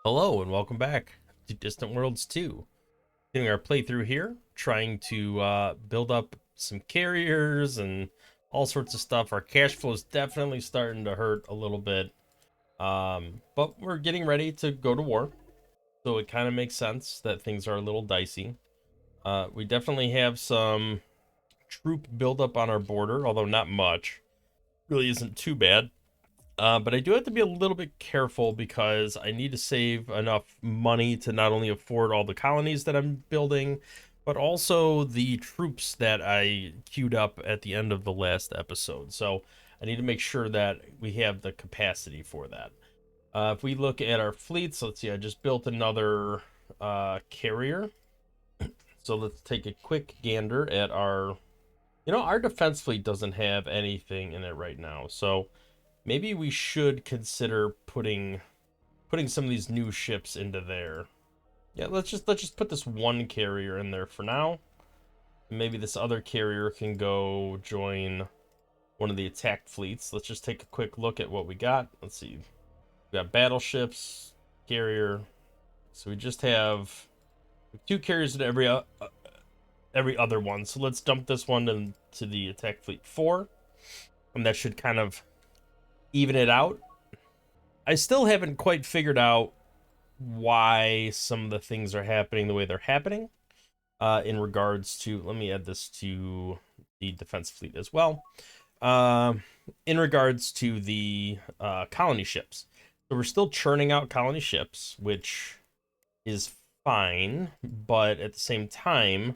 Hello and welcome back to Distant Worlds 2. Doing our playthrough here, trying to build up some carriers and all sorts of stuff. Our cash flow is definitely starting to hurt a little bit, but we're getting ready to go to war, so it kind of makes sense that things are a little dicey. We definitely have some troop buildup on our border, although not much. Really isn't too bad. But I do have to be a little bit careful because I need to save enough money to not only afford all the colonies that I'm building, but also the troops that I queued up at the end of the last episode. So I need to make sure that we have the capacity for that. If we look at our fleets, let's see, I just built another carrier. So let's take a quick gander at our... our defense fleet doesn't have anything in it right now. So maybe we should consider putting some of these new ships into there. Yeah, let's just put this one carrier in there for now. Maybe this other carrier can go join one of the attack fleets. Let's just take a quick look at what we got. Let's see. We got battleships, carrier. So we just have two carriers in every other one. So let's dump this one into the attack fleet 4. And that should kind of even it out. I still haven't quite figured out why some of the things are happening the way they're happening in regards to, let me add this to the defense fleet as well, in regards to the colony ships. So we're still churning out colony ships, which is fine, but at the same time,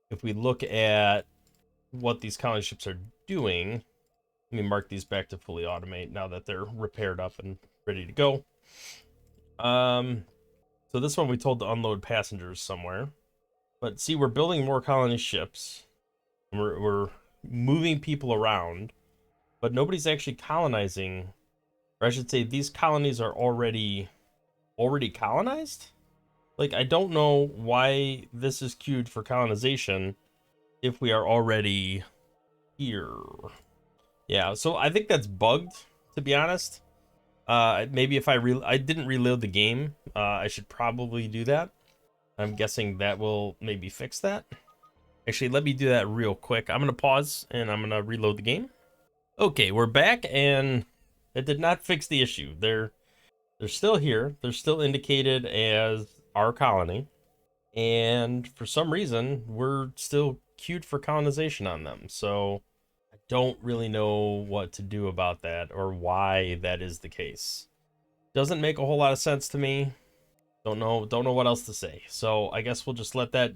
if we look at what these colony ships are doing, let me mark these back to fully automate now that they're repaired up and ready to go. So this one we told to unload passengers somewhere. But see, we're building more colony ships. And we're moving people around. But nobody's actually colonizing. Or I should say, these colonies are already colonized? Like, I don't know why this is queued for colonization if we are already here. Yeah, so I think that's bugged, to be honest. Maybe if I didn't reload the game, I should probably do that. I'm guessing that will maybe fix that. Actually, let me do that real quick. I'm gonna pause and I'm gonna reload the game. Okay, we're back, and it did not fix the issue. They're still here. They're still indicated as our colony, and for some reason, we're still queued for colonization on them. So I don't really know what to do about that or why that is the case. Doesn't make a whole lot of sense to me. Don't know what else to say. So I guess we'll just let that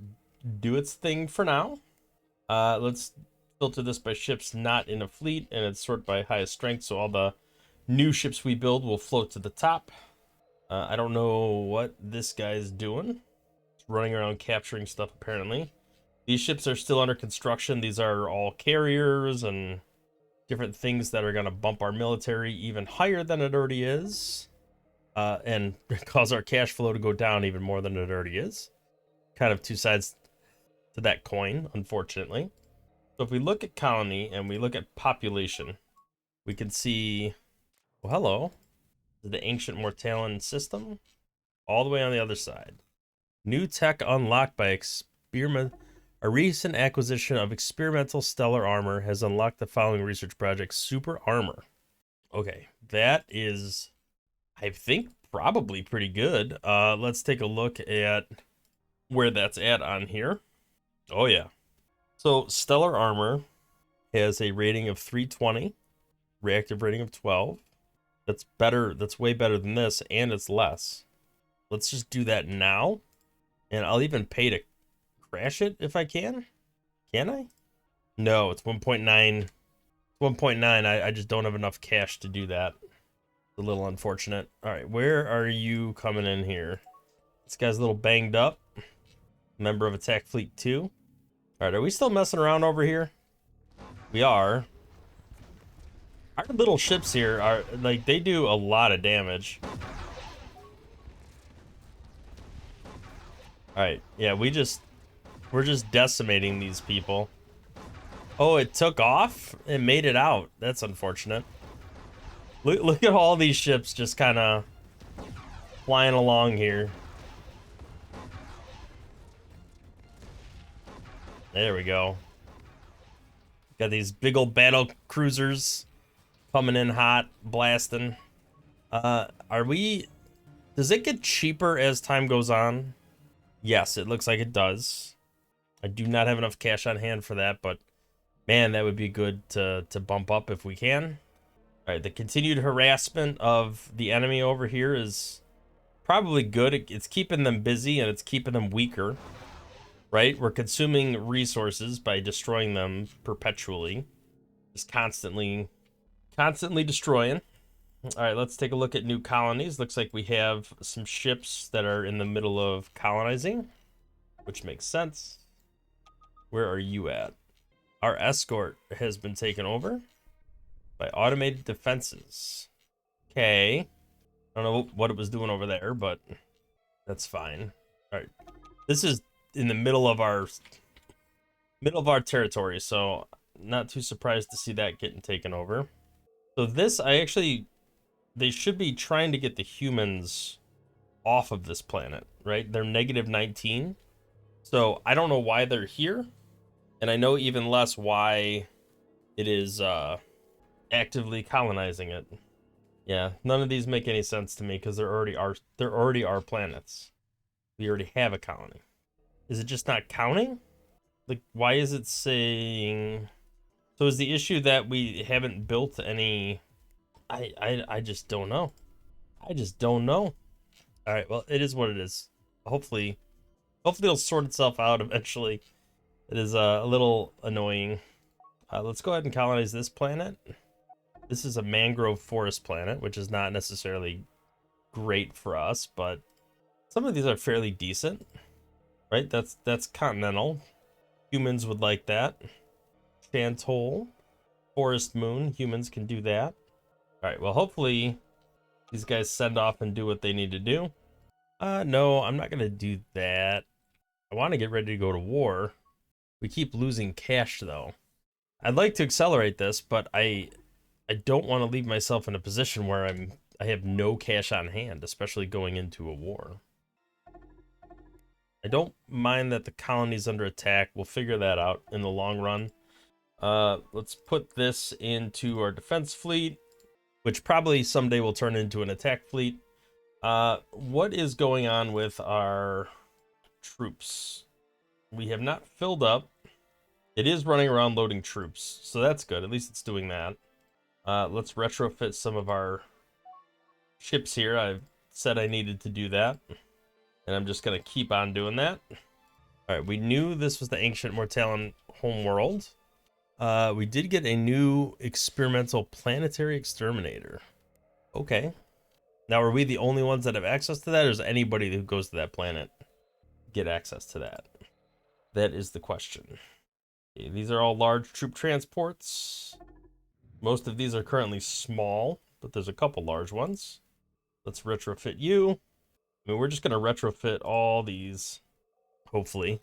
do its thing for now. Let's filter this by ships not in a fleet, and it's sort by highest strength, so all the new ships we build will float to the top. I don't know what this guy's doing. It's running around capturing stuff apparently. These ships are still under construction. These are all carriers and different things that are going to bump our military even higher than it already is. And cause our cash flow to go down even more than it already is. Kind of two sides to that coin, unfortunately. So if we look at colony and we look at population, we can see, well, hello, the ancient Mortallan system, all the way on the other side. New tech unlocked by a recent acquisition of experimental stellar armor has unlocked the following research project: super armor. Okay, that is, I think, probably pretty good. Let's take a look at where that's at on here. Oh yeah. So stellar armor has a rating of 320, reactive rating of 12. That's better. That's way better than this, and it's less. Let's just do that now, and I'll even pay to crash it if I can. Can I? No, it's 1.9. 1.9. I just don't have enough cash to do that. It's a little unfortunate. All right, where are you coming in here? This guy's a little banged up. Member of Attack Fleet 2. All right, are we still messing around over here? We are. Our little ships here are, like, they do a lot of damage. All right, yeah, we're just decimating these people. Oh, it took off? It made it out. That's unfortunate. Look at all these ships just kind of flying along here. There we go. Got these big old battle cruisers coming in hot, blasting. Are we... Does it get cheaper as time goes on? Yes, it looks like it does. I do not have enough cash on hand for that, but man, that would be good to bump up if we can. All right, the continued harassment of the enemy over here is probably good. It's keeping them busy and it's keeping them weaker, right? We're consuming resources by destroying them perpetually. Just constantly destroying. All right, let's take a look at new colonies. Looks like we have some ships that are in the middle of colonizing, which makes sense. Where are you at? Our escort has been taken over by automated defenses. Okay. I don't know what it was doing over there, but that's fine. All right. This is in the middle of our territory, so not too surprised to see that getting taken over. So this, they should be trying to get the humans off of this planet, right? They're -19. So I don't know why they're here. And I know even less why it is actively colonizing it. Yeah, none of these make any sense to me because there already are planets. We already have a colony. Is it just not counting? Like, why is it saying... So is the issue that we haven't built any... I just don't know. I just don't know. All right, well, it is what it is. Hopefully it'll sort itself out eventually. It is a little annoying. Let's go ahead and colonize this planet. This is a mangrove forest planet, which is not necessarily great for us, but some of these are fairly decent, right? That's continental. Humans would like that. Chantol, forest moon. Humans can do that. All right, well, hopefully these guys send off and do what they need to do. No, I'm not gonna do that. I want to get ready to go to war. We keep losing cash, though. I'd like to accelerate this, but I don't want to leave myself in a position where I have no cash on hand, especially going into a war. I don't mind that the colony's under attack. We'll figure that out in the long run. Let's put this into our defense fleet, which probably someday will turn into an attack fleet. What is going on with our troops? We have not filled up. It is running around loading troops, so that's good. At least it's doing that. Let's retrofit some of our ships here. I said I needed to do that, and I'm just going to keep on doing that. All right, we knew this was the Ancient Mortalon homeworld. We did get a new experimental planetary exterminator. Okay. Now, are we the only ones that have access to that, or does anybody who goes to that planet get access to that? That is the question. Okay, these are all large troop transports. Most of these are currently small, but there's a couple large ones. Let's retrofit you. I mean, we're just going to retrofit all these, hopefully.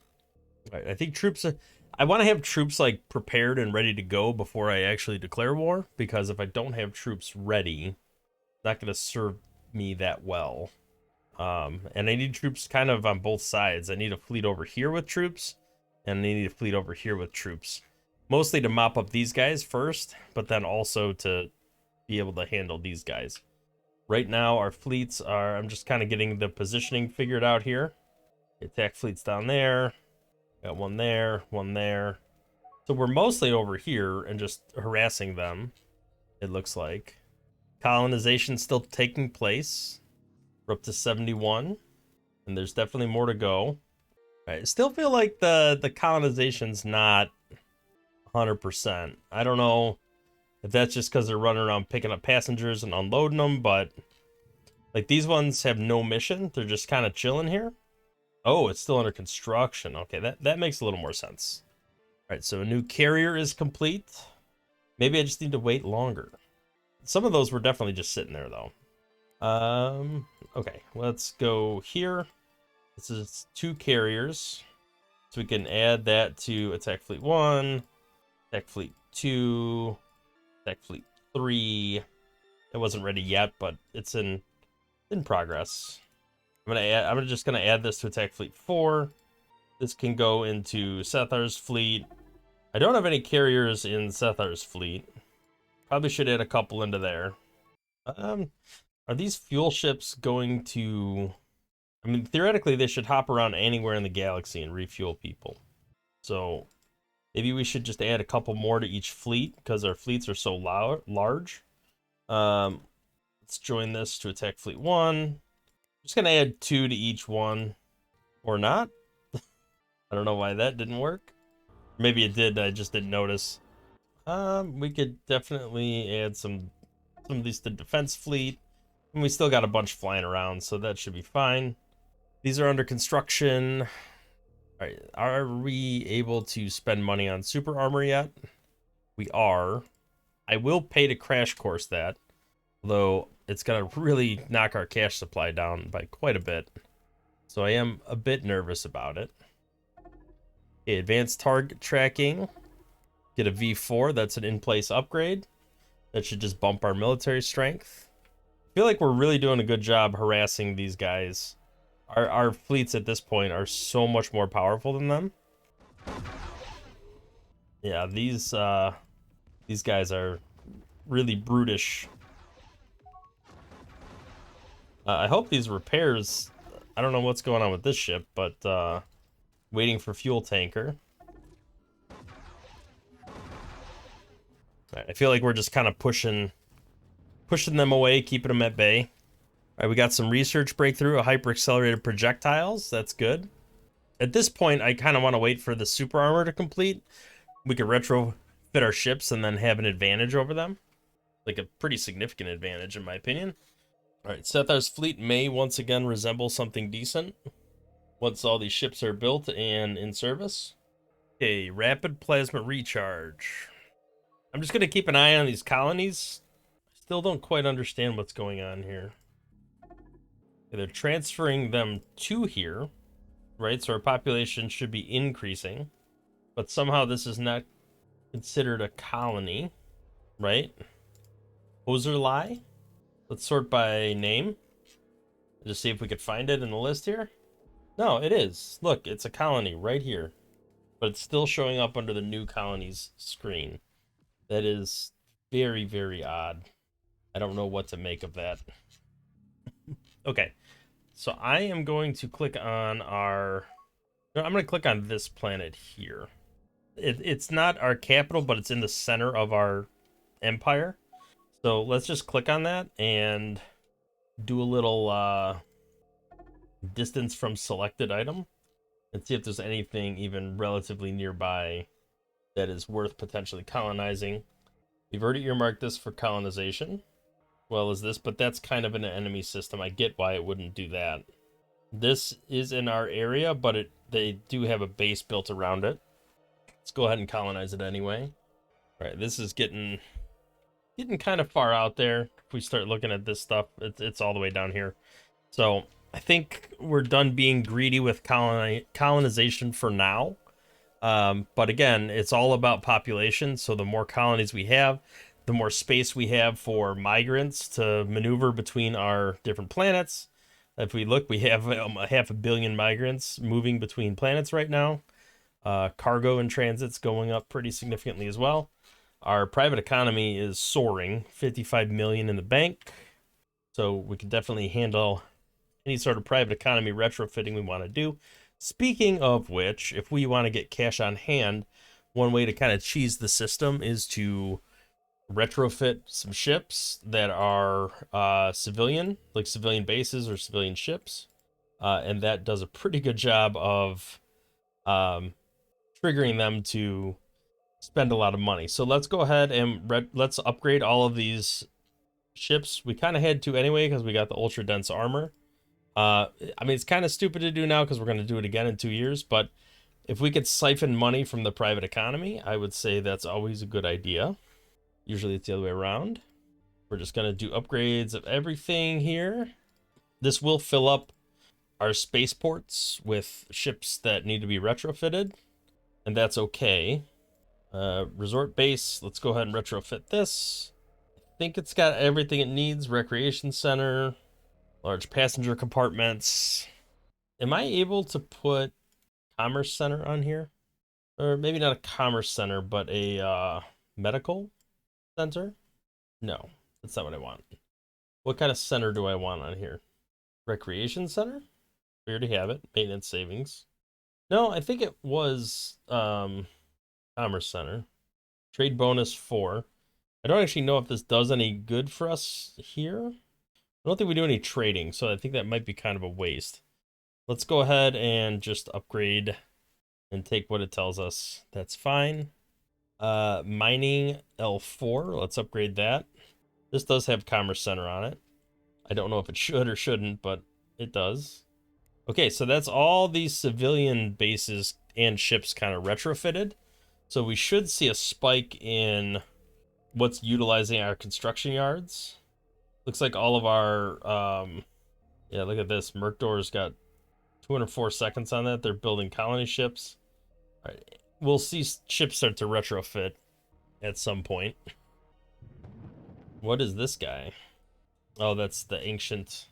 All right, I think troops are... I want to have troops, like, prepared and ready to go before I actually declare war, because if I don't have troops ready, it's not going to serve me that well. And I need troops kind of on both sides. I need a fleet over here with troops, and I need a fleet over here with troops. Mostly to mop up these guys first, but then also to be able to handle these guys. Right now, our fleets are... I'm just kind of getting the positioning figured out here. Attack fleets down there. Got one there, one there. So we're mostly over here and just harassing them, it looks like. Colonization still taking place. We're up to 71, and there's definitely more to go. I still feel like the colonization's not 100%. I don't know if that's just because they're running around picking up passengers and unloading them, but like these ones have no mission. They're just kind of chilling here. Oh, it's still under construction. Okay, that makes a little more sense. All right, so a new carrier is complete. Maybe I just need to wait longer. Some of those were definitely just sitting there, though. Okay, let's go here. This is 2 carriers. So we can add that to Attack Fleet 1, Attack Fleet 2, Attack Fleet 3. It wasn't ready yet, but it's in progress. I'm just gonna add this to attack fleet 4. This can go into Sethar's fleet. I don't have any carriers in Sethar's fleet. Probably should add a couple into there. Are these fuel ships going to... I mean, theoretically, they should hop around anywhere in the galaxy and refuel people. So maybe we should just add a couple more to each fleet because our fleets are so large. Let's join this to attack fleet 1. I'm just going to add 2 to each one. Or not. I don't know why that didn't work. Maybe it did, I just didn't notice. We could definitely add some of these to defense fleet. And we still got a bunch flying around, so that should be fine. These are under construction. All right, are we able to spend money on super armor yet? We are. I will pay to crash course that, although it's gonna really knock our cash supply down by quite a bit. So I am a bit nervous about it. Okay, advanced target tracking. Get a V4, that's an in-place upgrade. That should just bump our military strength. I feel like we're really doing a good job harassing these guys. Our fleets at this point are so much more powerful than them. Yeah, these guys are really brutish. I hope these repairs... I don't know what's going on with this ship, but waiting for fuel tanker. Right, I feel like we're just kind of pushing them away, keeping them at bay. All right, we got some research breakthrough, a hyper-accelerated projectiles. That's good. At this point, I kind of want to wait for the super armor to complete. We could retrofit our ships and then have an advantage over them. Like a pretty significant advantage, in my opinion. All right, Sethar's fleet may once again resemble something decent once all these ships are built and in service. Okay, rapid plasma recharge. I'm just going to keep an eye on these colonies. Still don't quite understand what's going on here. They're transferring them to here, right? So our population should be increasing, but somehow this is not considered a colony, right? Hoserlai? Let's sort by name. Just see if we could find it in the list here. No, it is. Look, it's a colony right here, but it's still showing up under the new colonies screen. That is very, very odd. I don't know what to make of that. Okay. So I am going to click on our... No, I'm going to click on this planet here. It's not our capital, but it's in the center of our empire. So let's just click on that and do a little distance from selected item and see if there's anything even relatively nearby that is worth potentially colonizing. We've already earmarked this for colonization. Well as this, but that's kind of an enemy system. I get why it wouldn't do that. This is in our area, but they do have a base built around it. Let's go ahead and colonize it anyway. All right, this is getting kind of far out there. If we start looking at this stuff, it's all the way down here. So I think we're done being greedy with colonization for now. But again, it's all about population. So the more colonies we have, the more space we have for migrants to maneuver between our different planets. If we look, we have 500 million migrants moving between planets right now. Cargo and transit's going up pretty significantly as well. Our private economy is soaring, 55 million in the bank. So we can definitely handle any sort of private economy retrofitting we want to do. Speaking of which, if we want to get cash on hand, one way to kind of cheese the system is to retrofit some ships that are civilian, like civilian bases or civilian ships. And that does a pretty good job of triggering them to spend a lot of money. So let's go ahead and let's upgrade all of these ships. We kind of had to anyway because we got the ultra dense armor. I mean, it's kind of stupid to do now because we're going to do it again in 2 years. But if we could siphon money from the private economy, I would say that's always a good idea. Usually it's the other way around. We're just going to do upgrades of everything here. This will fill up our spaceports with ships that need to be retrofitted, and that's okay. Resort base, let's go ahead and retrofit this. I think it's got everything it needs. Recreation center. Large passenger compartments. Am I able to put commerce center on here? Or maybe not a commerce center, but a medical center? No, that's not what I want. What kind of center do I want on here? Recreation center? We already have it. Maintenance savings. No, I think it was commerce center. Trade bonus 4. I don't actually know if this does any good for us here. I don't think we do any trading, so I think that might be kind of a waste. Let's go ahead and just upgrade and take what it tells us. That's fine. Mining L4. Let's upgrade that. This does have Commerce Center on it. I don't know if it should or shouldn't, but it does. Okay, so that's all these civilian bases and ships kind of retrofitted. So we should see a spike in what's utilizing our construction yards. Looks like all of our, yeah, look at this. Mercdor's got 204 seconds on that. They're building colony ships. All right, we'll see ships start to retrofit at some point. What is this guy? Oh, that's the ancient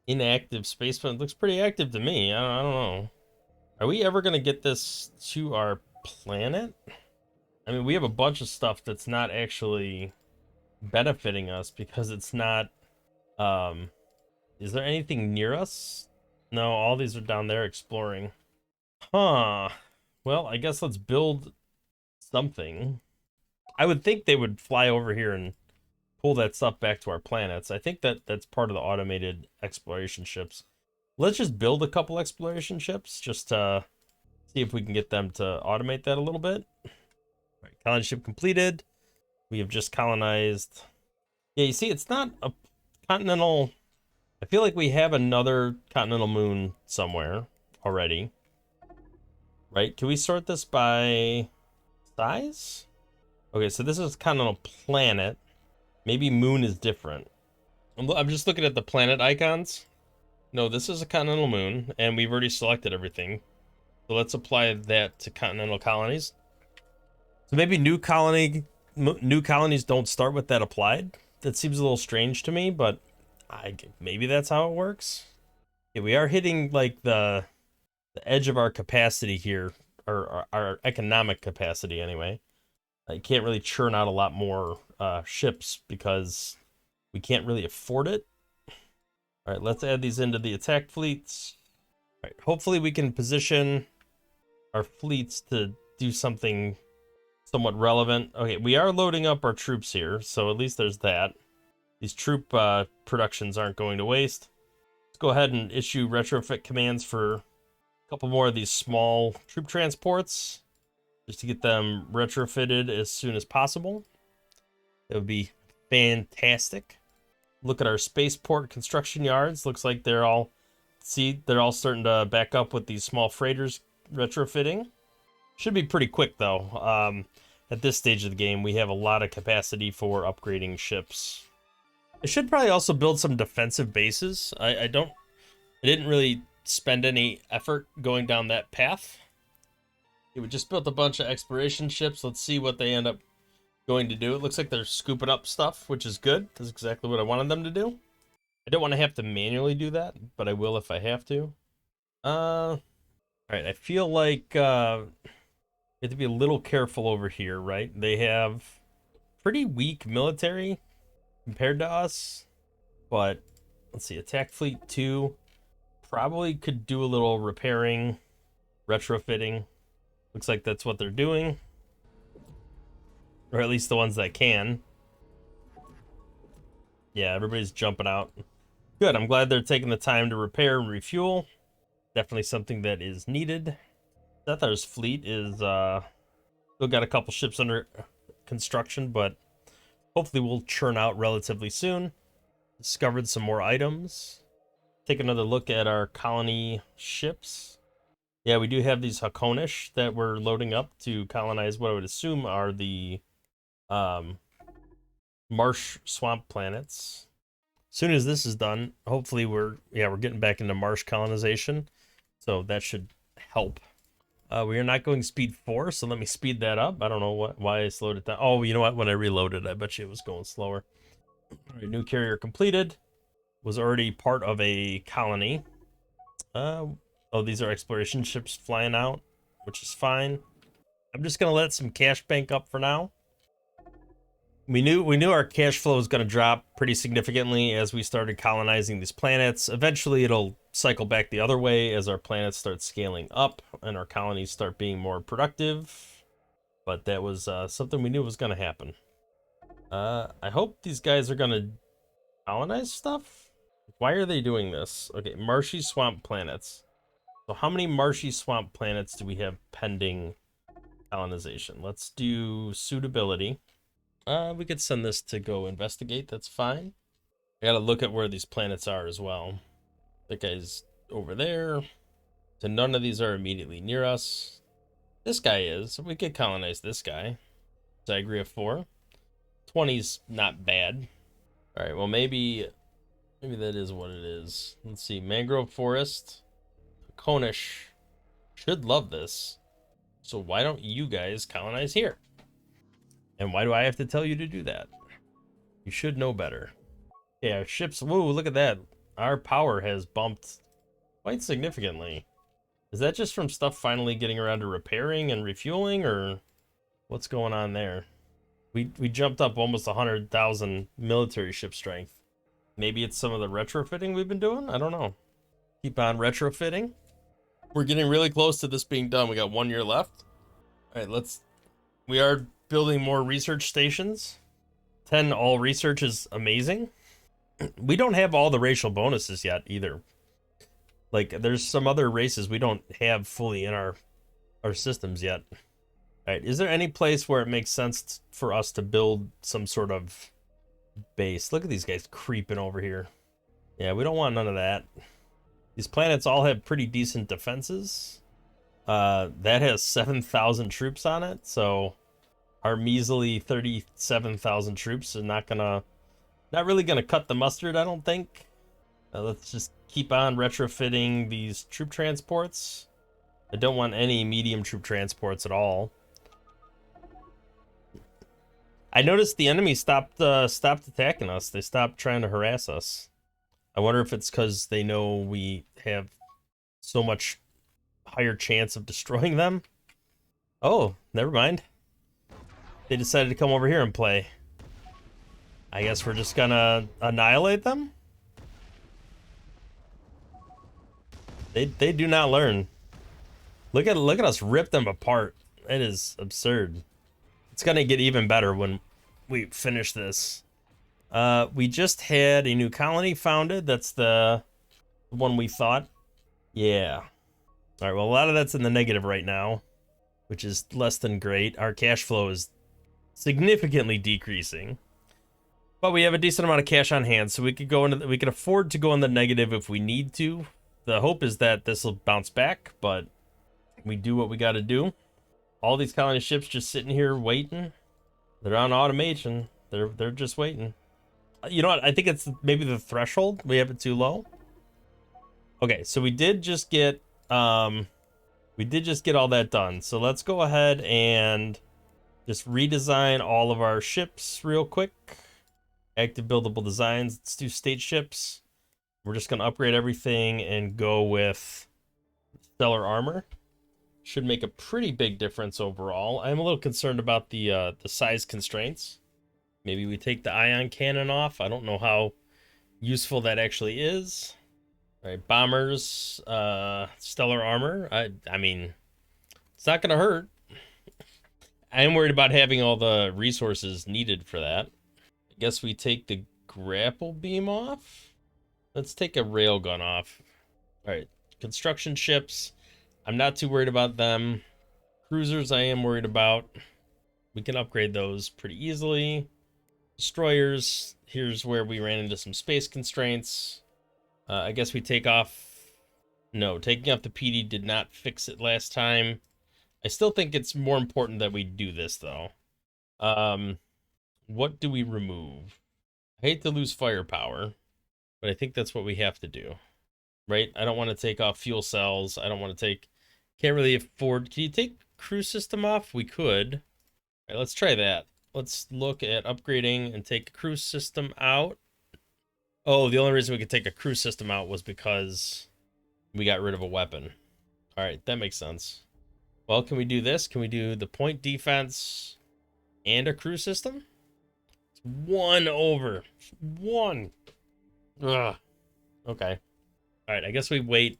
inactive space planet. Looks pretty active to me. I don't know. Are we ever going to get this to our planet? I mean, we have a bunch of stuff that's not actually benefiting us because it's not, is there anything near us? No, all these are down there exploring. Huh. Well, I guess let's build something. I would think they would fly over here and pull that stuff back to our planets. I think that's part of the automated exploration ships. Let's just build a couple exploration ships just to see if we can get them to automate that a little bit. All right, colony ship completed. We have just colonized. Yeah, you see, it's not a continental. I feel like we have another continental moon somewhere already. Right? Can we sort this by size? Okay, so this is continental planet. Maybe moon is different. I'm just looking at the planet icons. No, this is a continental moon, and we've already selected everything. So let's apply that to continental colonies. So maybe new colonies don't start with that applied. That seems a little strange to me, but maybe that's how it works. Yeah, we are hitting like the edge of our capacity here, or our economic capacity anyway. I can't really churn out a lot more ships because we can't really afford it. All right, let's add these into the attack fleets. All right, hopefully we can position our fleets to do something somewhat relevant. Okay, we are loading up our troops here, so at least there's that. These troop productions aren't going to waste. Let's go ahead and issue retrofit commands for a couple more of these small troop transports, just to get them retrofitted as soon as possible. That would be fantastic. Look at our spaceport construction yards. Looks like they're all starting to back up with these small freighters retrofitting. Should be pretty quick though. At this stage of the game, we have a lot of capacity for upgrading ships. I should probably also build some defensive bases. I didn't really spend any effort going down that path. We just built a bunch of exploration ships. Let's see what they end up going to do. It looks like they're scooping up stuff, which is good. That's exactly what I wanted them to do. I don't want to have to manually do that, but I will if I have to. All right, I feel like we have to be a little careful over here, right? They have pretty weak military compared to us, but let's see, attack fleet 2 probably could do a little repairing, retrofitting. Looks like that's what they're doing, or at least the ones that can. Yeah, everybody's jumping out. Good, I'm glad they're taking the time to repair and refuel. Definitely something that is needed. Sethar's fleet is still got a couple ships under construction, but hopefully we'll churn out relatively soon. Discovered some more items. Take another look at our colony ships. Yeah, we do have these Hakonish that we're loading up to colonize what I would assume are the marsh swamp planets. As soon as this is done, hopefully we're getting back into marsh colonization. So that should help. We are not going speed 4, so let me speed that up. I don't know why I slowed it down. Oh, you know what? When I reloaded, I bet you it was going slower. All right, new carrier completed. was already part of a colony. Oh, these are exploration ships flying out, which is fine. I'm just gonna let some cash bank up for now. We knew our cash flow was gonna drop pretty significantly as we started colonizing these planets. Eventually, it'll cycle back the other way as our planets start scaling up and our colonies start being more productive. But that was something we knew was gonna happen. I hope these guys are gonna colonize stuff. Why are they doing this? Okay, marshy swamp planets. So how many marshy swamp planets do we have pending colonization? Let's do suitability. We could send this to go investigate. That's fine. I gotta look at where these planets are as well. That guy's over there. So none of these are immediately near us. This guy is. We could colonize this guy. Zagria 4. 20's not bad. All right, well, maybe that is what it is. Let's see. Mangrove forest. Conish should love this. So why don't you guys colonize here? And why do I have to tell you to do that? You should know better. Yeah, ships. Whoa, look at that. Our power has bumped quite significantly. Is that just from stuff finally getting around to repairing and refueling, or what's going on there? We jumped up almost 100,000 military ship strength. Maybe it's some of the retrofitting we've been doing? I don't know. Keep on retrofitting. We're getting really close to this being done. We got 1 year left. All right, we are building more research stations. 10 all research is amazing. We don't have all the racial bonuses yet either. Like, there's some other races we don't have fully in our systems yet. All right, is there any place where it makes sense for us to build some sort of base? Look at these guys creeping over here. Yeah, we don't want none of that. These planets all have pretty decent defenses. That has 7,000 troops on it, so our measly 37,000 troops are not really gonna cut the mustard, I don't think. Let's just keep on retrofitting these troop transports. I don't want any medium troop transports at all. I noticed the enemy stopped attacking us. They stopped trying to harass us. I wonder if it's because they know we have so much higher chance of destroying them. Oh, never mind. They decided to come over here and play. I guess we're just gonna annihilate them? They do not learn. Look at us rip them apart. It is absurd. It's gonna get even better when we finish this. We just had a new colony founded. That's the one we thought. Yeah. All right, well, a lot of that's in the negative right now, which is less than great. Our cash flow is significantly decreasing, but we have a decent amount of cash on hand, so we could afford to go in the negative if we need to. The hope is that this will bounce back, but we do what we got to do. All these colony ships just sitting here waiting. They're on automation. They're just waiting. You know what? I think it's maybe the threshold. We have it too low. Okay, so we did just get all that done. So let's go ahead and just redesign all of our ships real quick. Active buildable designs. Let's do state ships. We're just gonna upgrade everything and go with stellar armor. Should make a pretty big difference overall. I'm a little concerned about the size constraints. Maybe we take the ion cannon off. I don't know how useful that actually is. All right, bombers, stellar armor. I mean, it's not gonna hurt. I am worried about having all the resources needed for that. I guess we take the grapple beam off. Let's take a railgun off. All right, construction ships. I'm not too worried about them. Cruisers I am worried about. We can upgrade those pretty easily. Destroyers, here's where we ran into some space constraints. I guess we take off... No, taking off the PD did not fix it last time. I still think it's more important that we do this, though. What do we remove? I hate to lose firepower, but I think that's what we have to do. Right? I don't want to take off fuel cells. I don't want to take... Can't really afford... Can you take crew system off? We could. All right, let's try that. Let's look at upgrading and take crew system out. Oh, the only reason we could take a crew system out was because we got rid of a weapon. All right, that makes sense. Well, can we do this? Can we do the point defense and a crew system? It's 1 over. 1. Ugh. Okay. All right, I guess we wait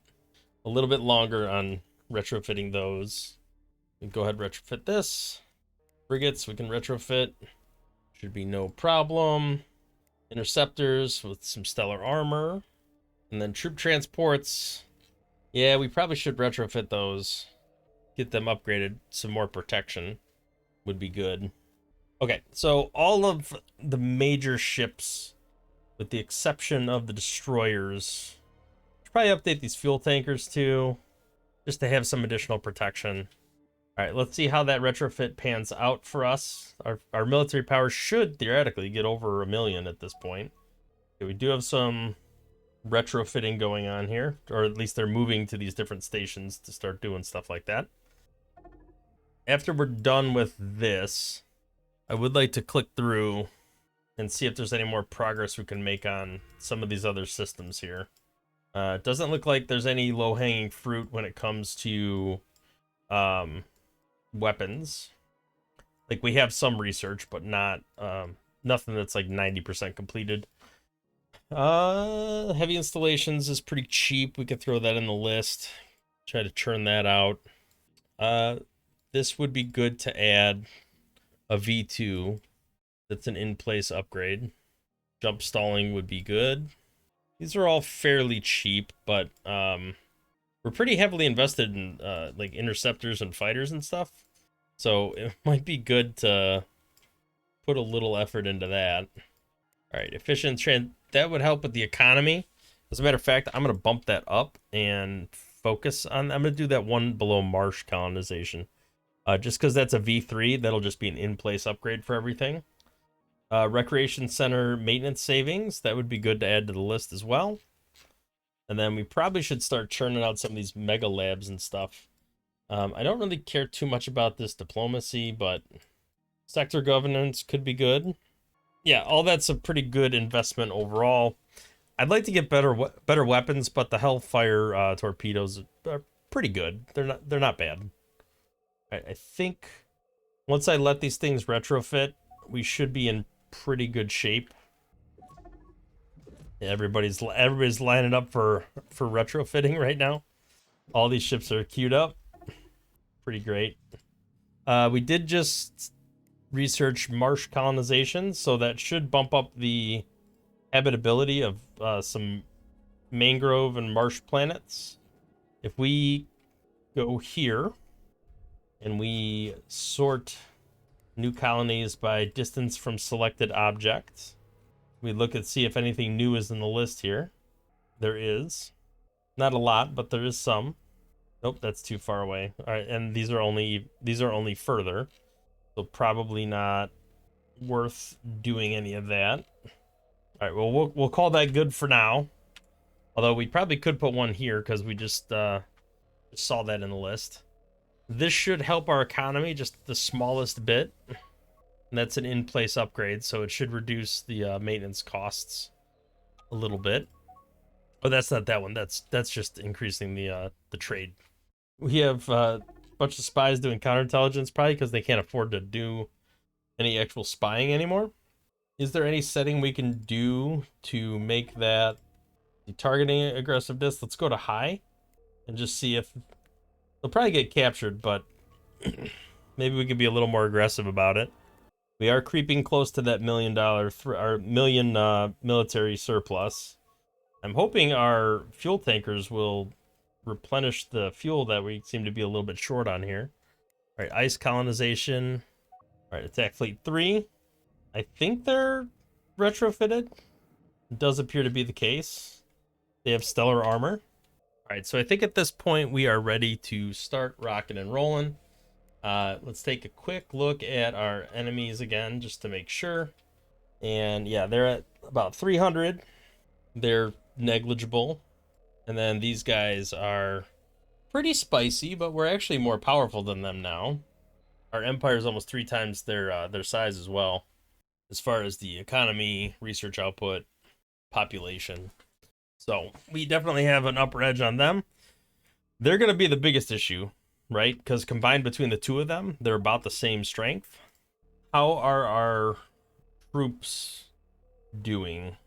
a little bit longer on retrofitting those. We go ahead and retrofit this. Frigates we can retrofit. Should be no problem. Interceptors with some stellar armor. And then troop transports. Yeah, we probably should retrofit those. Get them upgraded. Some more protection would be good. Okay, so all of the major ships, with the exception of the destroyers, should probably update these fuel tankers too, just to have some additional protection. All right, let's see how that retrofit pans out for us. Our military power should theoretically get over 1 million at this point. Okay, we do have some retrofitting going on here, or at least they're moving to these different stations to start doing stuff like that. After we're done with this, I would like to click through and see if there's any more progress we can make on some of these other systems here. It doesn't look like there's any low-hanging fruit when it comes to weapons. Like, we have some research, but not nothing that's like 90% completed. Heavy installations is pretty cheap. We could throw that in the list. Try to churn that out. This would be good to add a V2. That's an in-place upgrade. Jump stalling would be good. These are all fairly cheap, but we're pretty heavily invested in like interceptors and fighters and stuff. So it might be good to put a little effort into that. All right, efficient that would help with the economy. As a matter of fact, I'm going to bump that up and focus on, I'm going to do that one below marsh colonization. Just because that's a V3, that'll just be an in-place upgrade for everything. Recreation center maintenance savings, that would be good to add to the list as well. And then we probably should start churning out some of these mega labs and stuff. I don't really care too much about this diplomacy, but sector governance could be good. Yeah, all that's a pretty good investment overall. I'd like to get better weapons, but the Hellfire torpedoes are pretty good. They're not bad. I think once I let these things retrofit, we should be in pretty good shape. Yeah, everybody's lining up for retrofitting right now. All these ships are queued up. Pretty great. We did just research marsh colonization, so that should bump up the habitability of some mangrove and marsh planets. If we go here and we sort new colonies by distance from selected objects, we look and see if anything new is in the list here. There is. Not a lot, but there is some. Nope, that's too far away. All right, and these are only further. So probably not worth doing any of that. All right, well, we'll call that good for now. Although we probably could put one here because we just saw that in the list. This should help our economy just the smallest bit. And that's an in-place upgrade, so it should reduce the maintenance costs a little bit. Oh, that's not that one. That's just increasing the trade. We have a bunch of spies doing counterintelligence, probably because they can't afford to do any actual spying anymore. Is there any setting we can do to make that the targeting aggressiveness? Let's go to high and just see if they'll probably get captured, but maybe we could be a little more aggressive about it. We are creeping close to that million military surplus. I'm hoping our fuel tankers will replenish the fuel that we seem to be a little bit short on here. All right, ice colonization. All right, attack fleet 3. I think they're retrofitted. It does appear to be the case. They have stellar armor. All right, so I think at this point we are ready to start rocking and rolling. Let's take a quick look at our enemies again, just to make sure. And yeah, they're at about 300. They're negligible. And then these guys are pretty spicy, but we're actually more powerful than them now. Our empire is almost 3 times their size as well, as far as the economy, research output, population. So we definitely have an upper edge on them. They're going to be the biggest issue, right? Because combined between the two of them, they're about the same strength. How are our troops doing?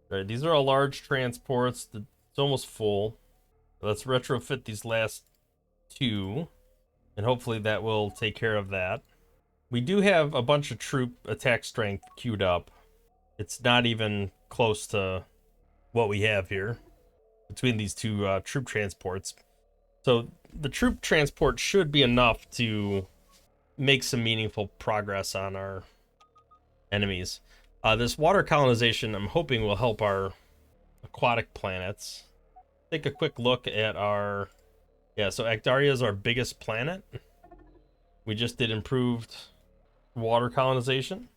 Right, these are all large transports. It's almost full. Let's retrofit these last two, and hopefully that will take care of that. We do have a bunch of troop attack strength queued up. It's not even close to what we have here between these two troop transports. So the troop transport should be enough to make some meaningful progress on our enemies. This water colonization, I'm hoping, will help our aquatic planets. Take a quick look at our... Yeah, so Actaria is our biggest planet. We just did improved water colonization.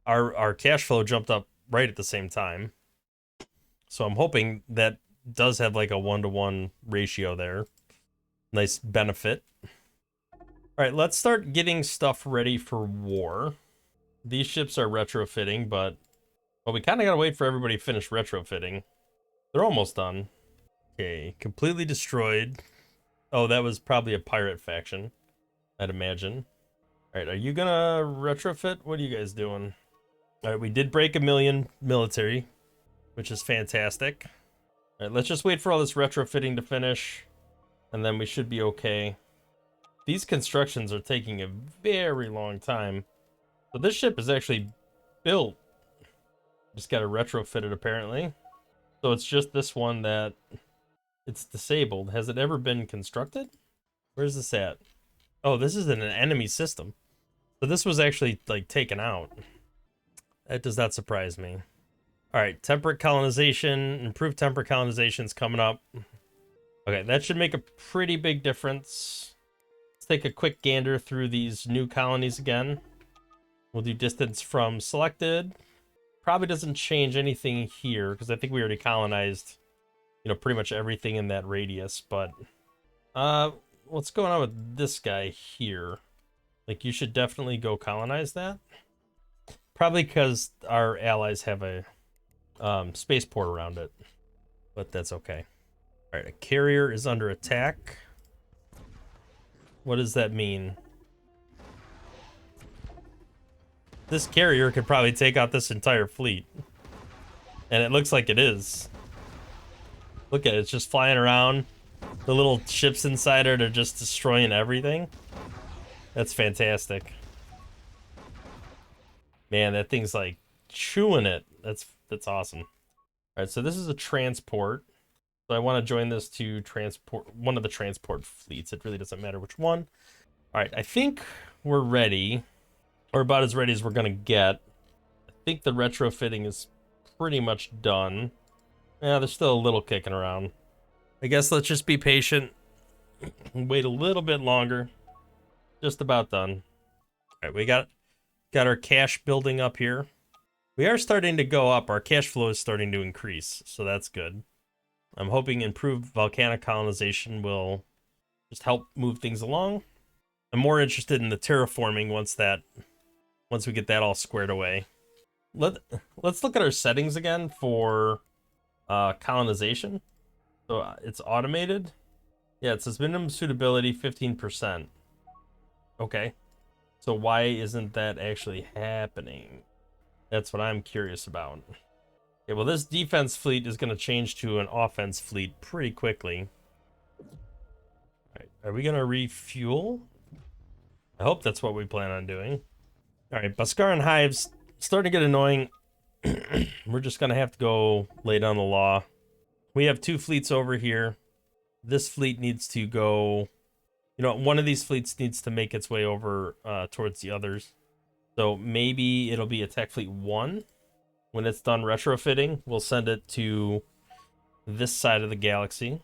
Our cash flow jumped up right at the same time. So I'm hoping that does have like a 1-to-1 ratio there. Nice benefit. All right, let's start getting stuff ready for war. These ships are retrofitting, but... Well, we kind of got to wait for everybody to finish retrofitting. They're almost done. Okay, completely destroyed. Oh, that was probably a pirate faction, I'd imagine. All right, are you gonna retrofit? What are you guys doing? All right, we did break 1 million military, which is fantastic. All right, let's just wait for all this retrofitting to finish, and then we should be okay. These constructions are taking a very long time. So this ship is actually built. Just got to retrofit it, apparently. So it's just this one that it's disabled. Has it ever been constructed? Where's this at? Oh, this is in an enemy system. So this was actually, like, taken out. That does not surprise me. All right, temperate colonization, improved temperate colonization's coming up. Okay, that should make a pretty big difference. Let's take a quick gander through these new colonies again. We'll do distance from selected. Probably doesn't change anything here because I think we already colonized, you know, pretty much everything in that radius. But what's going on with this guy here? Like, you should definitely go colonize that. Probably because our allies have a spaceport around it, but that's okay. All right, a carrier is under attack. What does that mean? This carrier could probably take out this entire fleet. And it looks like it is. Look at it, it's just flying around. The little ships inside it are just destroying everything. That's fantastic. Man, that thing's like chewing it. That's awesome. All right, so this is a transport. So I want to join this to transport one of the transport fleets. It really doesn't matter which one. All right, I think we're ready. Or about as ready as we're gonna get. I think the retrofitting is pretty much done. Yeah, there's still a little kicking around. I guess let's just be patient and wait a little bit longer. Just about done. All right, we got our cash building up here. We are starting to go up. Our cash flow is starting to increase, so that's good. I'm hoping improved volcanic colonization will just help move things along. I'm more interested in the terraforming once we get that all squared away. Let's look at our settings again for colonization. So it's automated. Yeah, it says minimum suitability 15%. Okay. So why isn't that actually happening? That's what I'm curious about. Okay, well, this defense fleet is going to change to an offense fleet pretty quickly. All right, are we going to refuel? I hope that's what we plan on doing. All right, Bhaskaran Hive's starting to get annoying. We're just going to have to go lay down the law. We have 2 fleets over here. This fleet needs to go... You know, one of these fleets needs to make its way over towards the others. So maybe it'll be Attack Fleet 1. When it's done retrofitting, we'll send it to this side of the galaxy. All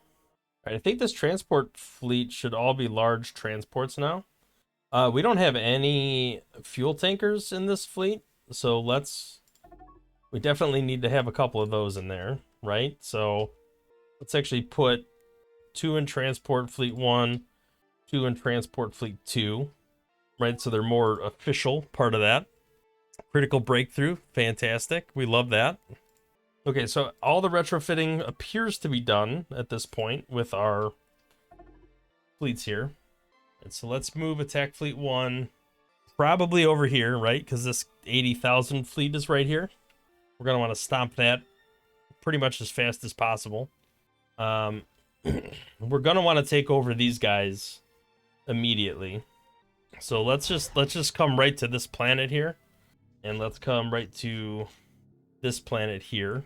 right, I think this transport fleet should all be large transports now. We don't have any fuel tankers in this fleet, so we definitely need to have a couple of those in there, right? So let's actually put 2 in Transport Fleet 1, 2 in Transport Fleet 2, right? So they're more official part of that. Critical breakthrough, fantastic. We love that. Okay, so all the retrofitting appears to be done at this point with our fleets here. And so let's move attack fleet 1 probably over here, right? Because this 80,000 fleet is right here. We're going to want to stomp that pretty much as fast as possible. We're going to want to take over these guys immediately. So let's just come right to this planet here. And let's come right to this planet here.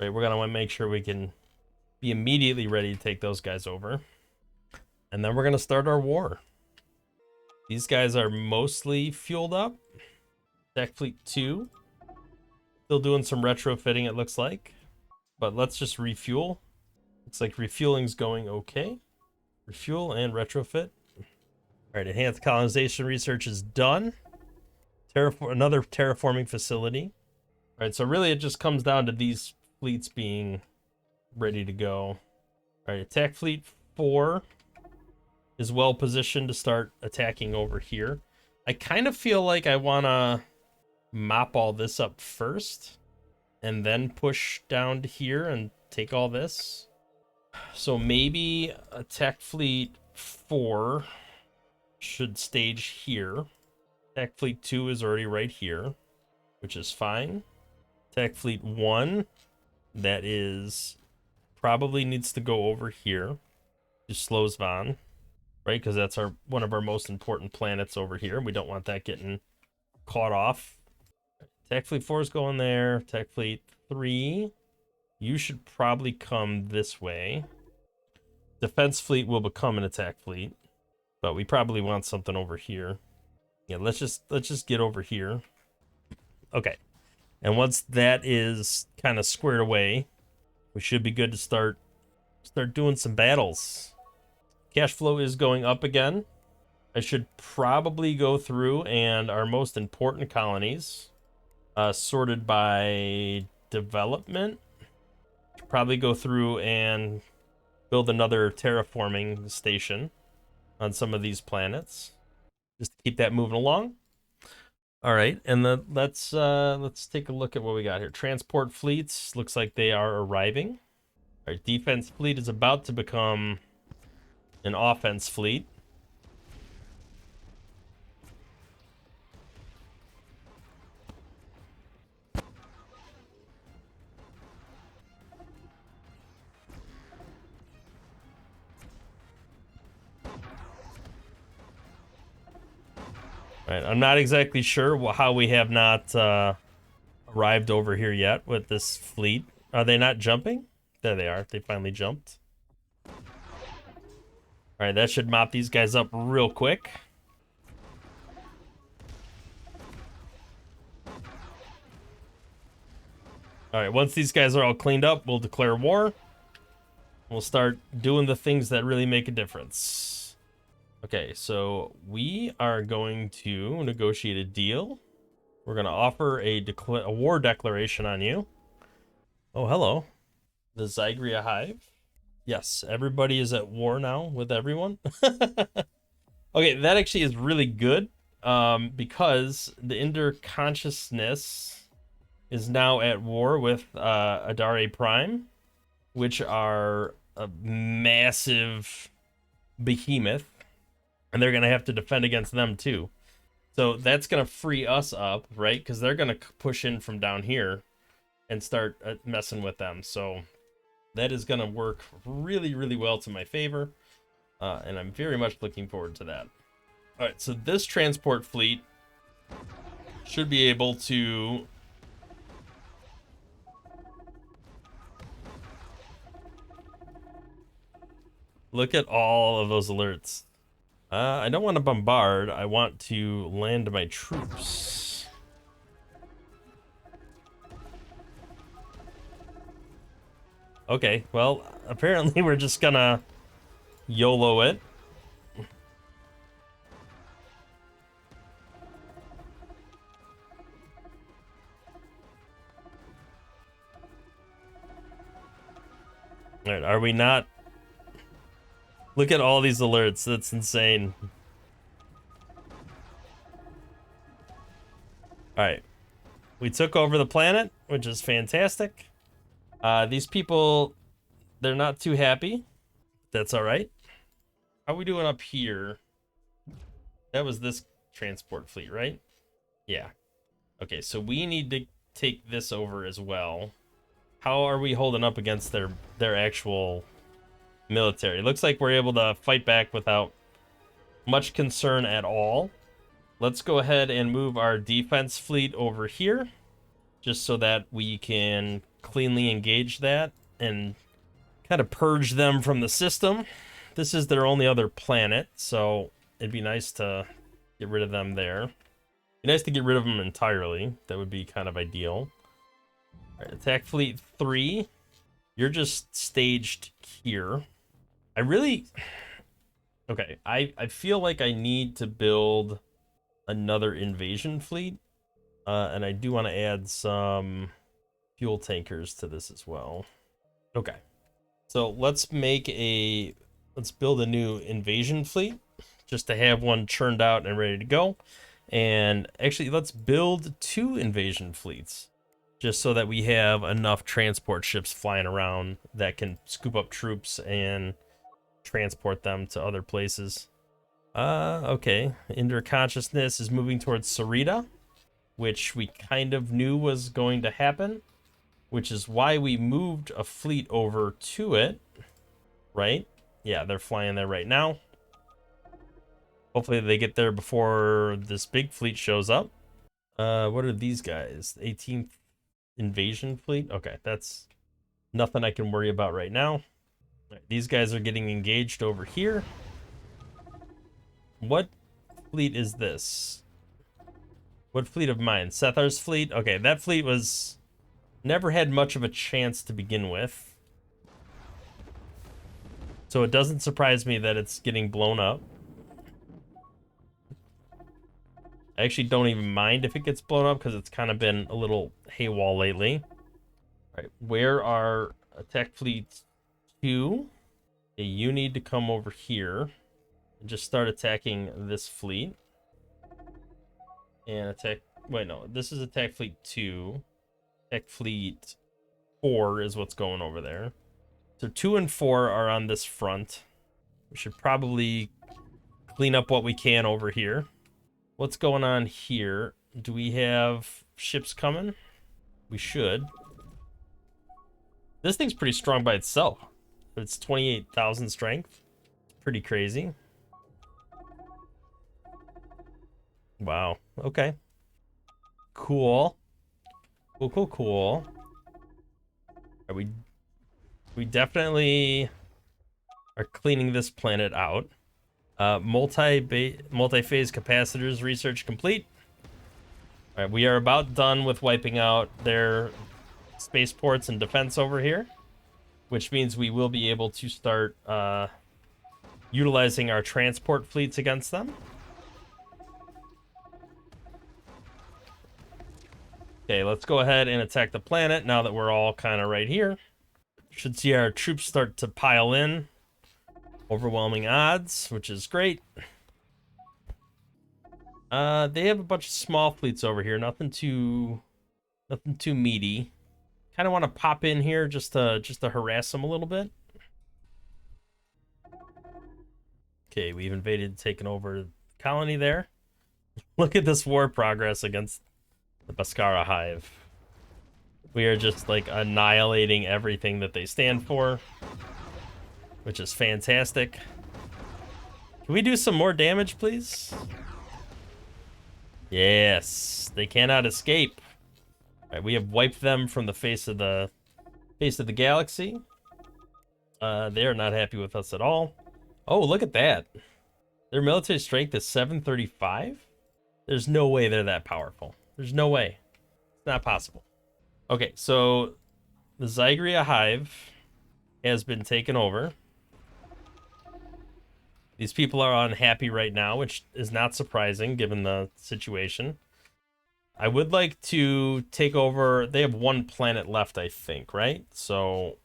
Right, we're going to want to make sure we can be immediately ready to take those guys over. And then we're going to start our war. These guys are mostly fueled up. Attack Fleet 2. Still doing some retrofitting, it looks like. But let's just refuel. Looks like refueling's going okay. Refuel and retrofit. Alright, enhanced colonization research is done. Another terraforming facility. Alright, so really it just comes down to these fleets being ready to go. Alright, attack fleet 4 is well positioned to start attacking over here. I kind of feel like I want to mop all this up first and then push down to here and take all this. So maybe attack fleet 4 should stage here. Attack fleet 2 is already right here, which is fine. Attack fleet 1, that is probably needs to go over here to Slowsvan, right? Because that's one of our most important planets over here. We don't want that getting caught off. Attack fleet 4 is going there. Attack fleet 3, you should probably come this way. Defense fleet will become an attack fleet, but we probably want something over here. Yeah, let's just get over here. Okay. And once that is kind of squared away, we should be good to start doing some battles. Cash flow is going up again. I should probably go through and our most important colonies, sorted by development. Should probably go through and build another terraforming station on some of these planets, just to keep that moving along. All right, and then let's take a look at what we got here. Transport fleets looks like they are arriving. All right, defense fleet is about to become an offense fleet. All right, I'm not exactly sure how we have not arrived over here yet with this fleet. Are they not jumping? There they are. They finally jumped. All right, that should mop these guys up real quick. All right, once these guys are all cleaned up, we'll declare war. We'll start doing the things that really make a difference. Okay, so we are going to negotiate a deal. We're going to offer a war declaration on you. Oh, hello. The Zygria Hive. Yes, everybody is at war now with everyone. Okay, that actually is really good, because the Ender Consciousness is now at war with Adare Prime, which are a massive behemoth, and they're going to have to defend against them too. So that's going to free us up, right? Because they're going to push in from down here and start messing with them. So that is going to work really, really well to my favor, and I'm very much looking forward to that. All right, so this transport fleet should be able to look at all of those alerts. I don't want to bombard. I want to land my troops. Okay, well, apparently we're just gonna YOLO it. All right, are we not? Look at all these alerts. That's insane. All right. We took over the planet, which is fantastic. These people, they're not too happy. That's all right. How are we doing up here? That was this transport fleet, right? Yeah. Okay, so we need to take this over as well. How are we holding up against their actual military? It looks like we're able to fight back without much concern at all. Let's go ahead and move our defense fleet over here, just so that we can cleanly engage that and kind of purge them from the system. This is their only other planet, so it'd be nice to get rid of them there. Be nice to get rid of them entirely. That would be kind of ideal. All right, attack fleet 3. You're just staged here. I really... Okay, I feel like I need to build another invasion fleet. And I do want to add some fuel tankers to this as well. Okay. So let's build a new invasion fleet just to have one churned out and ready to go. And actually, let's build 2 invasion fleets just so that we have enough transport ships flying around that can scoop up troops and transport them to other places. Okay. Ender Consciousness is moving towards Sarita, which we kind of knew was going to happen, which is why we moved a fleet over to it, right? Yeah, they're flying there right now. Hopefully they get there before this big fleet shows up. What are these guys? 18th invasion fleet? Okay, that's nothing I can worry about right now. Right, these guys are getting engaged over here. What fleet is this? What fleet of mine? Sethar's fleet? Okay, that fleet was... never had much of a chance to begin with. So it doesn't surprise me that it's getting blown up. I actually don't even mind if it gets blown up because it's kind of been a little haywall lately. All right, where are attack fleets 2? Okay, you need to come over here and just start attacking this fleet. And attack... wait, no, this is attack fleet 2. Attack fleet 4 is what's going over there. So 2 and 4 are on this front. We should probably clean up what we can over here. What's going on here? Do we have ships coming? We should. This thing's pretty strong by itself. It's 28,000 strength. It's pretty crazy. Wow. Okay. Cool. Cool. Are we definitely are cleaning this planet out. Multi-phase capacitors research complete. All right, we are about done with wiping out their spaceports and defense over here, which means we will be able to start utilizing our transport fleets against them. Okay, let's go ahead and attack the planet now that we're all kind of right here. Should see our troops start to pile in. Overwhelming odds, which is great. They have a bunch of small fleets over here. Nothing too meaty. Kind of want to pop in here just to harass them a little bit. Okay, we've invaded, taken over the colony there. Look at this war progress against the Bhaskara Hive. We are just like annihilating everything that they stand for, which is fantastic. Can we do some more damage, please? Yes, they cannot escape. All right, we have wiped them from the face of the galaxy. They are not happy with us at all. Oh, look at that. Their military strength is 735. There's no way they're that powerful. There's no way. It's not possible. Okay, so the Zygria Hive has been taken over. These people are unhappy right now, which is not surprising given the situation. I would like to take over... They have one planet left, I think, right? So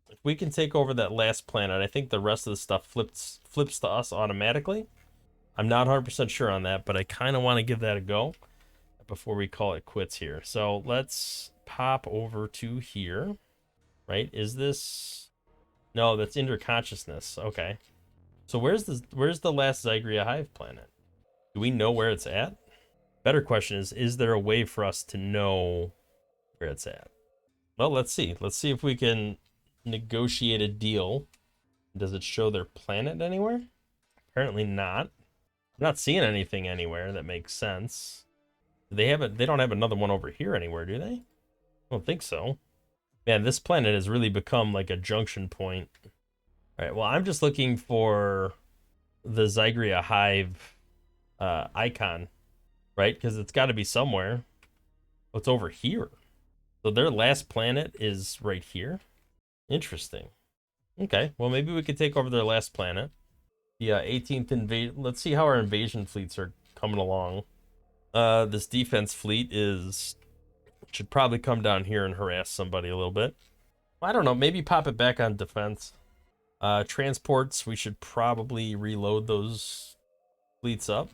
if we can take over that last planet, I think the rest of the stuff flips to us automatically. I'm not 100% sure on that, but I kind of want to give that a go before we call it quits here. So let's pop over to here. right? Is this... No, that's interconsciousness. Okay. So where's the last Zygria hive planet? Do we know where it's at? Better question is there a way for us to know where it's at? Well, let's see. Let's see if we can negotiate a deal. Does it show their planet anywhere? Apparently not. I'm not seeing anything anywhere that makes sense. They don't have another one over here anywhere, do they? I don't think so. Man, this planet has really become like a junction point. All right, well, I'm just looking for the Zygria hive icon, right? Because it's got to be somewhere. Oh, it's over here. So their last planet is right here. Interesting. Okay, well, maybe we could take over their last planet. The 18th invasion. Let's see how our invasion fleets are coming along. This defense fleet should probably come down here and harass somebody a little bit. I don't know, maybe pop it back on defense. Transports, we should probably reload those fleets up.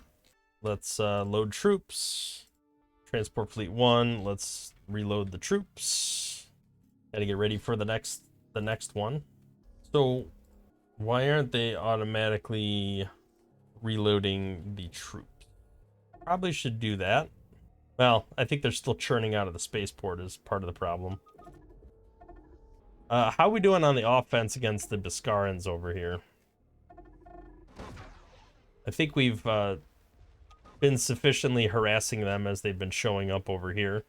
Let's load troops. Transport fleet 1, let's reload the troops. Gotta get ready for the next one. So why aren't they automatically reloading the troops? Probably should do that. Well, I think they're still churning out of the spaceport is part of the problem. How are we doing on the offense against the Biscarans over here? I think we've been sufficiently harassing them as they've been showing up over here.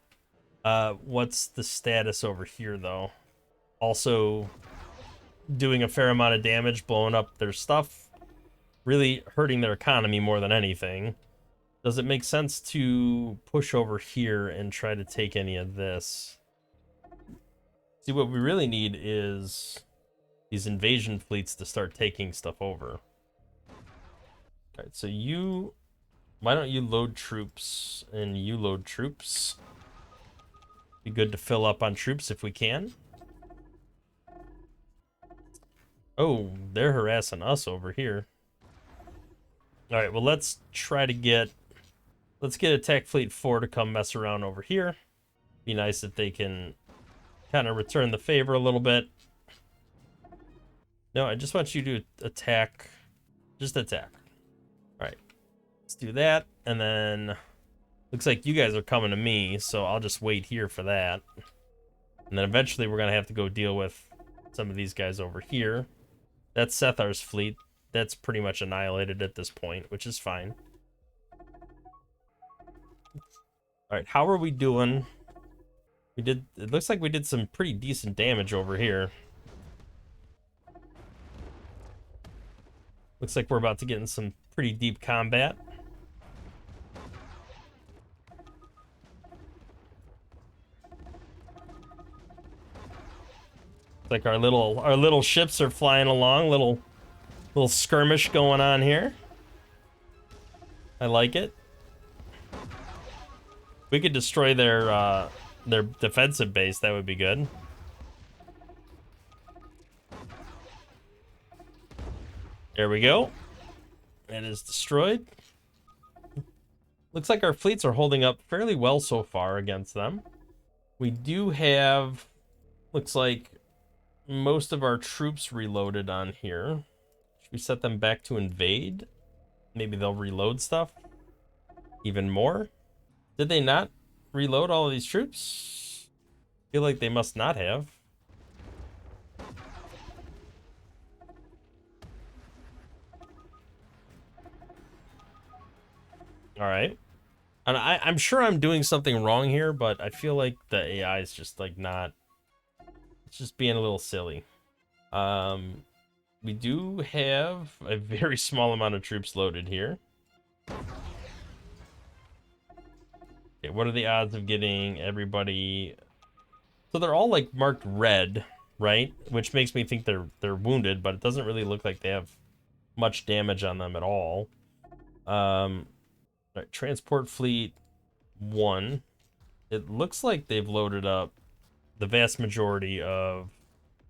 What's the status over here, though? Also doing a fair amount of damage, blowing up their stuff, really hurting their economy more than anything. Does it make sense to push over here and try to take any of this? See, what we really need is these invasion fleets to start taking stuff over. Alright, so why don't you load troops and you load troops? Be good to fill up on troops if we can. Oh, they're harassing us over here. Alright, well, let's get Attack Fleet 4 to come mess around over here. Be nice if they can kind of return the favor a little bit. No, I just want you to attack. Just attack. Alright, let's do that. And then, looks like you guys are coming to me, so I'll just wait here for that. And then eventually we're going to have to go deal with some of these guys over here. That's Sethar's fleet. That's pretty much annihilated at this point, which is fine. Alright, how are we doing? It looks like we did some pretty decent damage over here. Looks like we're about to get in some pretty deep combat. It's like our little ships are flying along, little skirmish going on here. I like it. We could destroy their defensive base, that would be good. There we go. It is destroyed. Looks like our fleets are holding up fairly well so far against them. We do have, looks like, most of our troops reloaded on here. Should we set them back to invade? Maybe they'll reload stuff even more. Did they not reload all of these troops? I feel like they must not have. All right. And I'm sure I'm doing something wrong here, but I feel like the AI is just like not... It's just being a little silly. We do have a very small amount of troops loaded here. Okay, what are the odds of getting everybody? So they're all like marked red, right? Which makes me think they're wounded, but it doesn't really look like they have much damage on them at all. Right, transport fleet 1. It looks like they've loaded up the vast majority of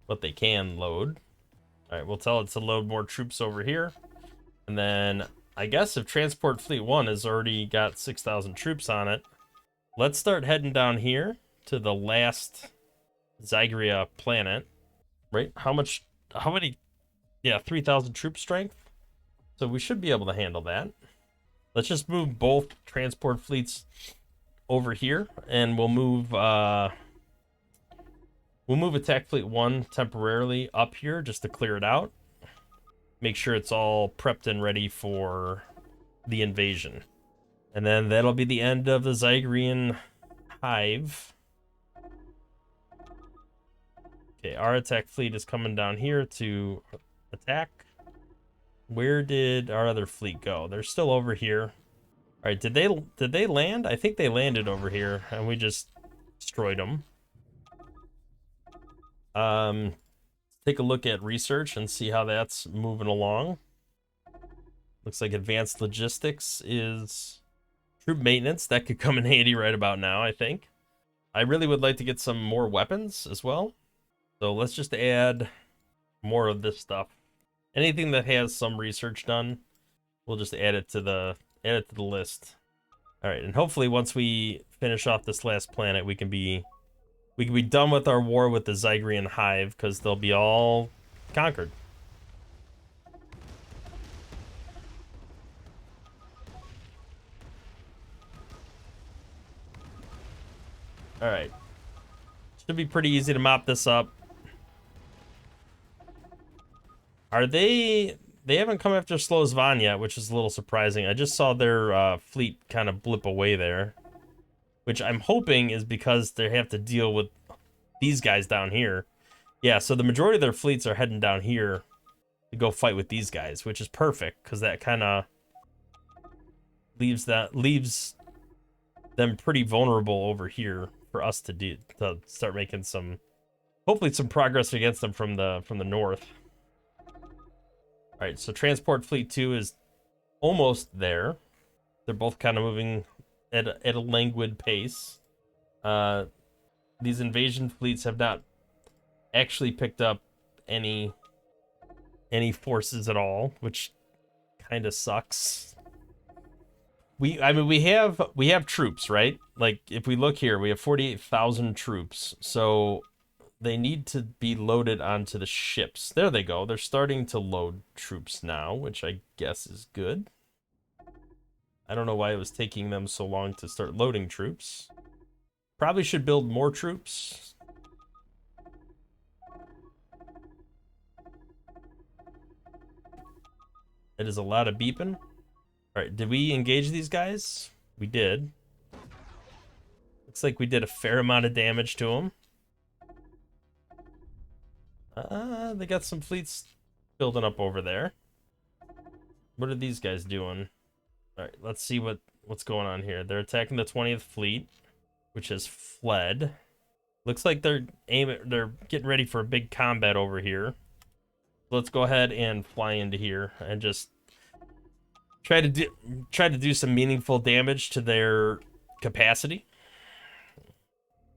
what they can load. All right, we'll tell it to load more troops over here. And then I guess if transport fleet 1 has already got 6,000 troops on it, let's start heading down here to the last Zygria planet, right? How many? Yeah, 3,000 troop strength. So we should be able to handle that. Let's just move both transport fleets over here, and we'll move attack fleet 1 temporarily up here just to clear it out. Make sure it's all prepped and ready for the invasion. And then that'll be the end of the Zygrian hive. Okay, our attack fleet is coming down here to attack. Where did our other fleet go? They're still over here. All right, did they land? I think they landed over here, and we just destroyed them. Take a look at research and see how that's moving along. Looks like advanced logistics is troop maintenance. That could come in handy right about now, I think. I really would like to get some more weapons as well. So let's just add more of this stuff. Anything that has some research done, we'll just add it to the list. All right, and hopefully once we finish off this last planet, we can be done with our war with the Zygrian hive, because they'll be all conquered. All right, should be pretty easy to mop this up. Are they haven't come after Slozvan yet, which is a little surprising. I just saw their fleet kind of blip away there, which I'm hoping is because they have to deal with these guys down here. Yeah, so the majority of their fleets are heading down here to go fight with these guys, which is perfect, because that kind of leaves them pretty vulnerable over here for us to start making hopefully some progress against them from the north. All right, so transport fleet 2 is almost there. They're both kind of moving at a languid pace. These invasion fleets have not actually picked up any forces at all, which kind of sucks. We have troops, right? Like if we look here, we have 48,000 troops. So they need to be loaded onto the ships. There they go. They're starting to load troops now, which I guess is good. I don't know why it was taking them so long to start loading troops. Probably should build more troops. It is a lot of beeping. All right, did we engage these guys? We did. Looks like we did a fair amount of damage to them. They got some fleets building up over there. What are these guys doing? All right, let's see what's going on here. They're attacking the 20th fleet, which has fled. Looks like they're getting ready for a big combat over here. Let's go ahead and fly into here and just try to do some meaningful damage to their capacity.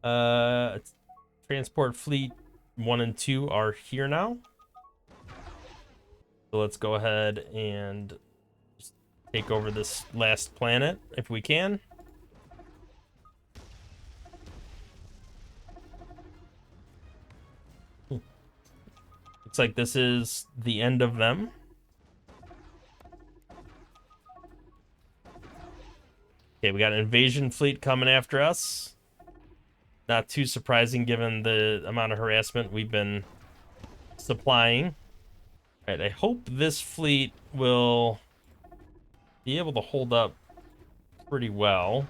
Transport fleet 1 and 2 are here now. So let's go ahead and just take over this last planet if we can. Looks like this is the end of them. Okay, we got an invasion fleet coming after us. Not too surprising given the amount of harassment we've been supplying. All right, I hope this fleet will be able to hold up pretty well.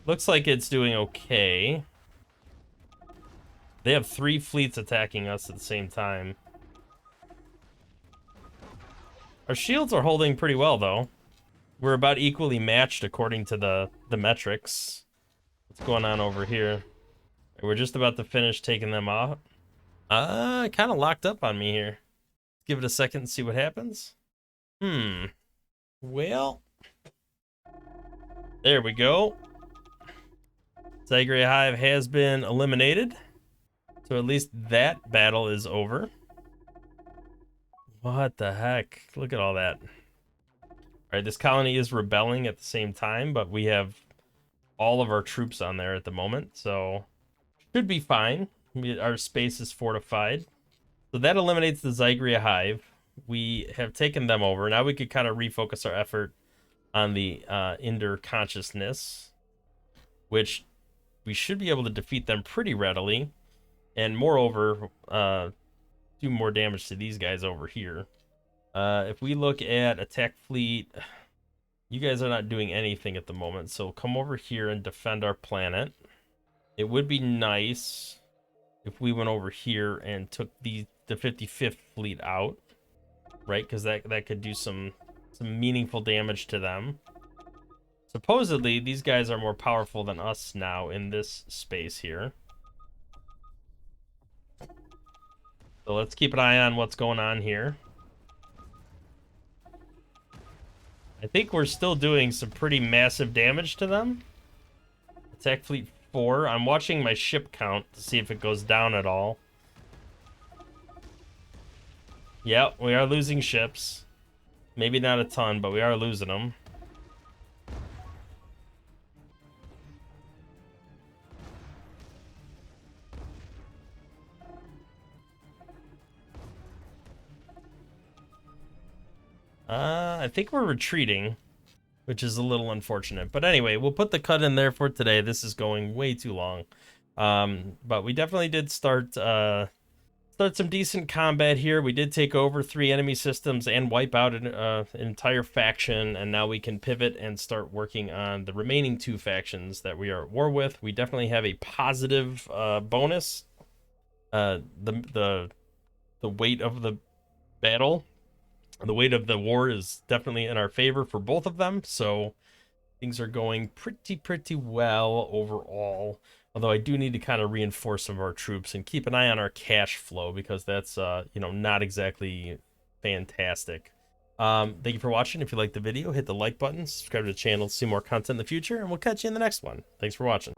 Looks like it's doing okay. They have 3 fleets attacking us at the same time. Our shields are holding pretty well, though. We're about equally matched according to the metrics. What's going on over here? We're just about to finish taking them off. Kind of locked up on me here. Give it a second and see what happens. Well, there we go. Zygria Hive has been eliminated. So at least that battle is over. What the heck? Look at all that. All right, this colony is rebelling at the same time, but we have all of our troops on there at the moment, so Should be fine. Our space is fortified. So that eliminates the Zygria Hive. We have taken them over. Now we could kind of refocus our effort on the Ender Consciousness, which we should be able to defeat them pretty readily. And moreover, do more damage to these guys over here. If we look at attack fleet, you guys are not doing anything at the moment. So come over here and defend our planet. It would be nice if we went over here and took the 55th fleet out, right? Because that could do some meaningful damage to them. Supposedly, these guys are more powerful than us now in this space here. So let's keep an eye on what's going on here. I think we're still doing some pretty massive damage to them. Attack fleet 4. I'm watching my ship count to see if it goes down at all. Yeah, we are losing ships. Maybe not a ton, but we are losing them. I think we're retreating, which is a little unfortunate. But anyway, we'll put the cut in there for today. This is going way too long. But we definitely did start some decent combat here. We did take over 3 enemy systems and wipe out an entire faction, and now we can pivot and start working on the remaining 2 factions that we are at war with. We definitely have a positive bonus. The weight of the battle, the weight of the war is definitely in our favor for both of them, so things are going pretty well overall. Although I do need to kind of reinforce some of our troops and keep an eye on our cash flow, because that's not exactly fantastic. Thank you for watching. If you liked the video, hit the like button, subscribe to the channel to see more content in the future, and we'll catch you in the next one. Thanks for watching.